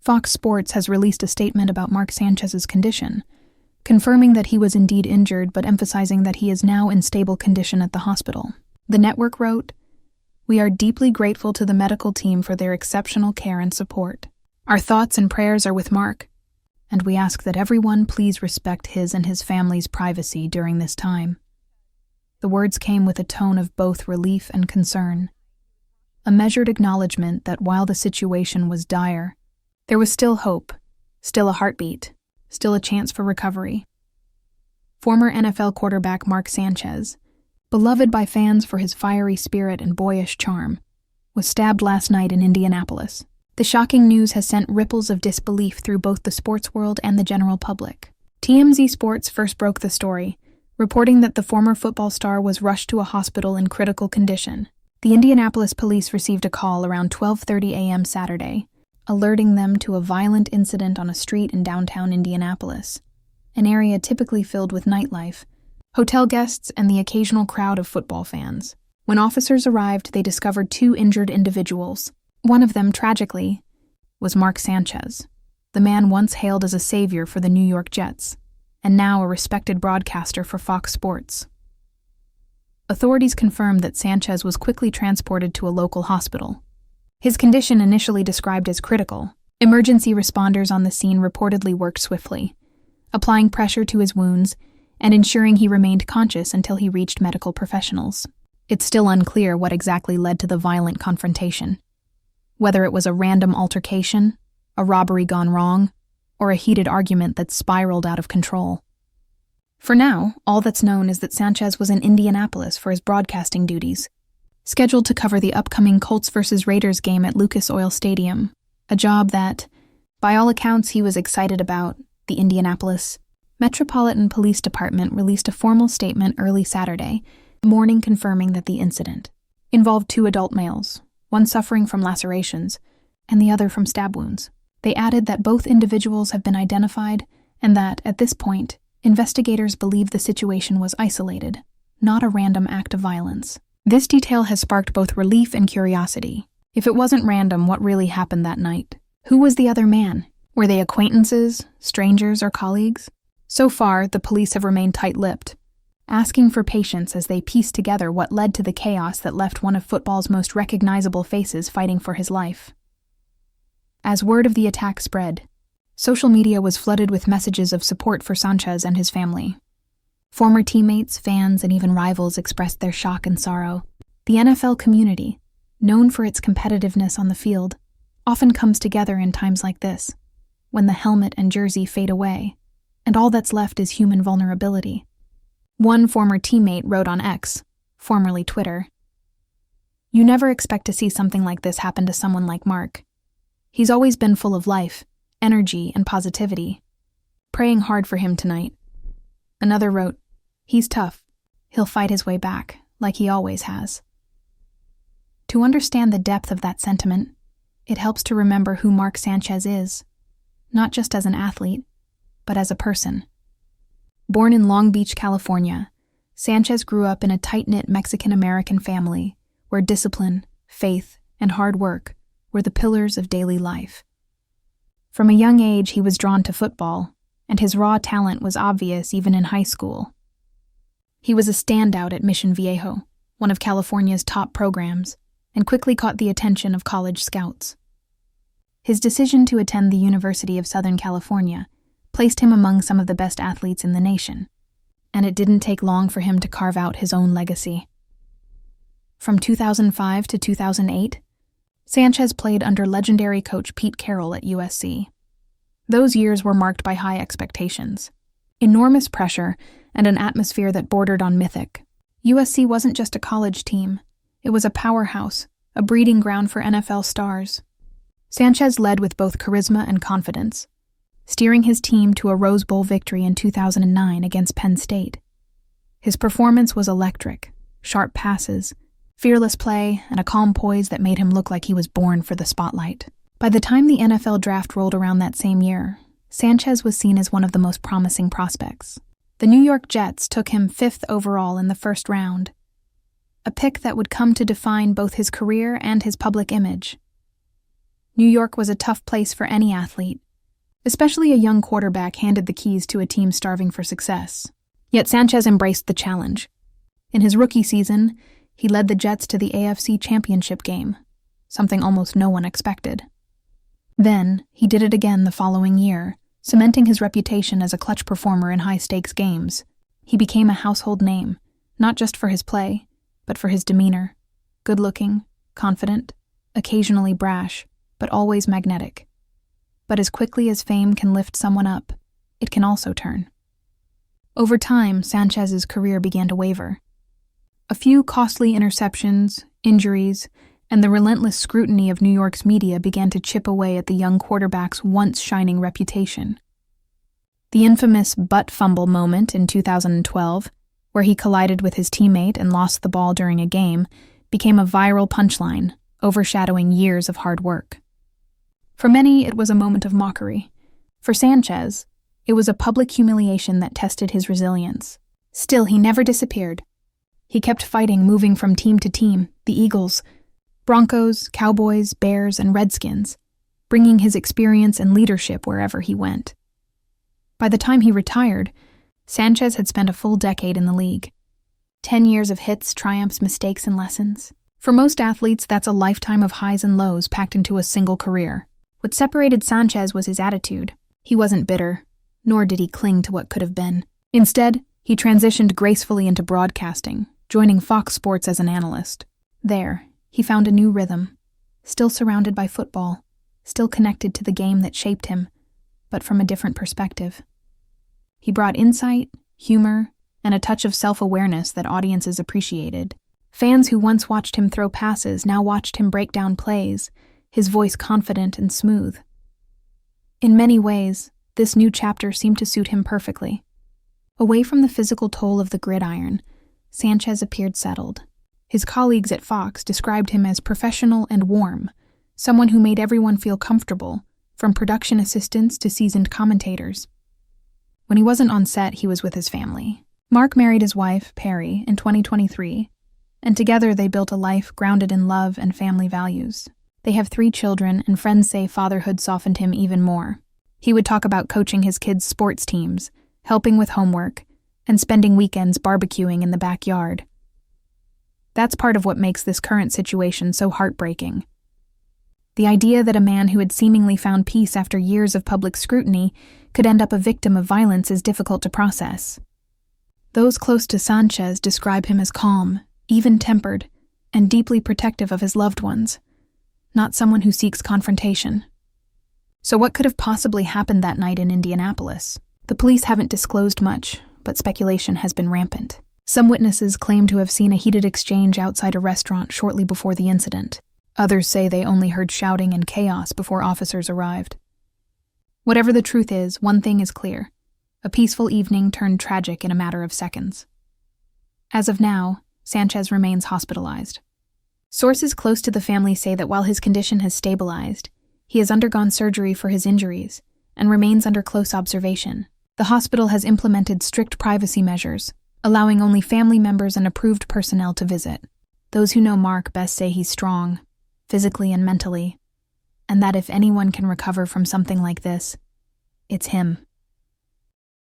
Fox Sports has released a statement about Mark Sanchez's condition, confirming that he was indeed injured but emphasizing that he is now in stable condition at the hospital. The network wrote, "We are deeply grateful to the medical team for their exceptional care and support. Our thoughts and prayers are with Mark, and we ask that everyone please respect his and his family's privacy during this time." The words came with a tone of both relief and concern, a measured acknowledgement that while the situation was dire, there was still hope, still a heartbeat, still a chance for recovery. Former NFL quarterback Mark Sanchez, beloved by fans for his fiery spirit and boyish charm, was stabbed last night in Indianapolis. The shocking news has sent ripples of disbelief through both the sports world and the general public. TMZ Sports first broke the story, reporting that the former football star was rushed to a hospital in critical condition. The Indianapolis police received a call around 12:30 a.m. Saturday, alerting them to a violent incident on a street in downtown Indianapolis, an area typically filled with nightlife, hotel guests, and the occasional crowd of football fans. When officers arrived, they discovered two injured individuals. One of them, tragically, was Mark Sanchez, the man once hailed as a savior for the New York Jets, and now a respected broadcaster for Fox Sports. Authorities confirmed that Sanchez was quickly transported to a local hospital. His condition, initially described as critical, emergency responders on the scene reportedly worked swiftly, applying pressure to his wounds and ensuring he remained conscious until he reached medical professionals. It's still unclear what exactly led to the violent confrontation, whether it was a random altercation, a robbery gone wrong, or a heated argument that spiraled out of control. For now, all that's known is that Sanchez was in Indianapolis for his broadcasting duties, scheduled to cover the upcoming Colts vs. Raiders game at Lucas Oil Stadium, a job that, by all accounts, he was excited about. The Indianapolis Metropolitan Police Department released a formal statement early Saturday morning confirming that the incident involved two adult males, one suffering from lacerations and the other from stab wounds. They added that both individuals have been identified and that, at this point, investigators believe the situation was isolated, not a random act of violence. This detail has sparked both relief and curiosity. If it wasn't random, what really happened that night? Who was the other man? Were they acquaintances, strangers, or colleagues? So far, the police have remained tight-lipped, asking for patience as they piece together what led to the chaos that left one of football's most recognizable faces fighting for his life. As word of the attack spread, social media was flooded with messages of support for Sanchez and his family. Former teammates, fans, and even rivals expressed their shock and sorrow. The NFL community, known for its competitiveness on the field, often comes together in times like this, when the helmet and jersey fade away, and all that's left is human vulnerability. One former teammate wrote on X, formerly Twitter, "You never expect to see something like this happen to someone like Mark. He's always been full of life, energy, and positivity. Praying hard for him tonight." Another wrote, "He's tough. He'll fight his way back, like he always has." To understand the depth of that sentiment, it helps to remember who Mark Sanchez is, not just as an athlete, but as a person. Born in Long Beach, California, Sanchez grew up in a tight-knit Mexican-American family where discipline, faith, and hard work were the pillars of daily life. From a young age, he was drawn to football, and his raw talent was obvious even in high school. He was a standout at Mission Viejo, one of California's top programs, and quickly caught the attention of college scouts. His decision to attend the University of Southern California placed him among some of the best athletes in the nation, and it didn't take long for him to carve out his own legacy. From 2005 to 2008, Sanchez played under legendary coach Pete Carroll at USC. Those years were marked by high expectations, enormous pressure, and an atmosphere that bordered on mythic. USC wasn't just a college team, it was a powerhouse, a breeding ground for NFL stars. Sanchez led with both charisma and confidence, steering his team to a Rose Bowl victory in 2009 against Penn State. His performance was electric, sharp passes, fearless play, and a calm poise that made him look like he was born for the spotlight. By the time the NFL draft rolled around that same year, Sanchez was seen as one of the most promising prospects. The New York Jets took him 5th overall in the first round, a pick that would come to define both his career and his public image. New York was a tough place for any athlete, especially a young quarterback handed the keys to a team starving for success. Yet Sanchez embraced the challenge. In his rookie season, he led the Jets to the AFC Championship game, something almost no one expected. Then, he did it again the following year, cementing his reputation as a clutch performer in high-stakes games. He became a household name, not just for his play, but for his demeanor. Good-looking, confident, occasionally brash, but always magnetic. But as quickly as fame can lift someone up, it can also turn. Over time, Sanchez's career began to waver. A few costly interceptions, injuries, and the relentless scrutiny of New York's media began to chip away at the young quarterback's once shining reputation. The infamous butt fumble moment in 2012, where he collided with his teammate and lost the ball during a game, became a viral punchline, overshadowing years of hard work. For many, it was a moment of mockery. For Sanchez, it was a public humiliation that tested his resilience. Still, he never disappeared. He kept fighting, moving from team to team, the Eagles, Broncos, Cowboys, Bears, and Redskins, bringing his experience and leadership wherever he went. By the time he retired, Sanchez had spent a full decade in the league. 10 years of hits, triumphs, mistakes, and lessons. For most athletes, that's a lifetime of highs and lows packed into a single career. What separated Sanchez was his attitude. He wasn't bitter, nor did he cling to what could have been. Instead, he transitioned gracefully into broadcasting, joining Fox Sports as an analyst. There, he found a new rhythm, still surrounded by football, still connected to the game that shaped him, but from a different perspective. He brought insight, humor, and a touch of self-awareness that audiences appreciated. Fans who once watched him throw passes now watched him break down plays, his voice confident and smooth. In many ways, this new chapter seemed to suit him perfectly. Away from the physical toll of the gridiron, Sanchez appeared settled. His colleagues at Fox described him as professional and warm, someone who made everyone feel comfortable, from production assistants to seasoned commentators. When he wasn't on set, he was with his family. Mark married his wife, Perry, in 2023, and together they built a life grounded in love and family values. They have 3 children, and friends say fatherhood softened him even more. He would talk about coaching his kids' sports teams, helping with homework, and spending weekends barbecuing in the backyard. That's part of what makes this current situation so heartbreaking. The idea that a man who had seemingly found peace after years of public scrutiny could end up a victim of violence is difficult to process. Those close to Sanchez describe him as calm, even-tempered, and deeply protective of his loved ones, not someone who seeks confrontation. So what could have possibly happened that night in Indianapolis? The police haven't disclosed much, but speculation has been rampant. Some witnesses claim to have seen a heated exchange outside a restaurant shortly before the incident. Others say they only heard shouting and chaos before officers arrived. Whatever the truth is, one thing is clear. A peaceful evening turned tragic in a matter of seconds. As of now, Sanchez remains hospitalized. Sources close to the family say that while his condition has stabilized, he has undergone surgery for his injuries and remains under close observation. The hospital has implemented strict privacy measures, allowing only family members and approved personnel to visit. Those who know Mark best say he's strong, physically and mentally, and that if anyone can recover from something like this, it's him.